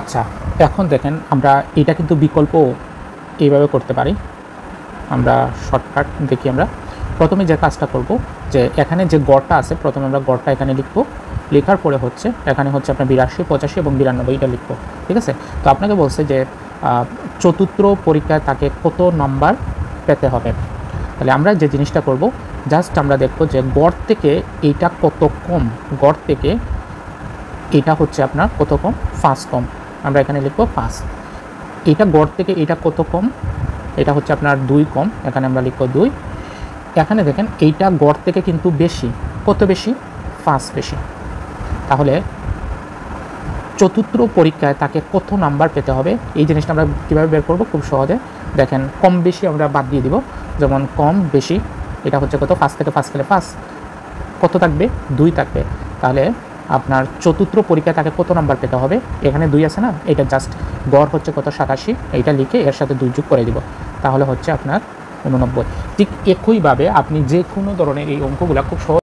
আচ্ছা, এখন দেখেন আমরা এটা কিন্তু বিকল্প এইভাবে করতে পারি। আমরা শর্টকাট দেখি। আমরা প্রথমে যে কাজটা করব, যে এখানে যে গড়টা আছে প্রথমে আমরা গড়টা এখানে লিখব। লেখার পরে হচ্ছে এখানে হচ্ছে আপনার 82, 85 এবং 92 এটা লিখব। ঠিক আছে? তো আপনাকে বলছে যে চতুর্থ পরীক্ষায় তাকে কত নাম্বার পেতে হবে। তাহলে আমরা যে জিনিসটা করব, জাস্ট আমরা দেখব যে গড় থেকে এইটা কত কম, গড় থেকে এটা হচ্ছে আপনার কত কম, 5 কম। আমরা এখানে লিখব 5। এটা গড় থেকে এটা কত কম, এটা হচ্ছে আপনার 2 কম, এখানে আমরা লিখব 2। এখানে দেখেন এইটা গড় থেকে কিন্তু বেশি, কত বেশি, 5 বেশি। তাহলে চতুর্থ পরীক্ষায় তাকে কত নাম্বার পেতে হবে, এই জিনিসটা আমরা কীভাবে বের করব, খুব সহজে। দেখেন কম বেশি আমরা বাদ দিয়ে দিব, যেমন কম বেশি এটা হচ্ছে কত, 5 থেকে 5 গেলে 5, কত থাকবে, 2 থাকবে। তাহলে আপনার চতুর্থ পরীক্ষায় তাকে কত নাম্বার পেতে হবে, এখানে 2 আছে না, এটা জাস্ট গড় হচ্ছে কত, 87, এইটা লিখে এর সাথে 2 যোগ করে দিব, তাহলে হচ্ছে আপনার 89। ঠিক একইভাবে আপনি যে কোনো ধরনের এই অঙ্কগুলো খুব সহজ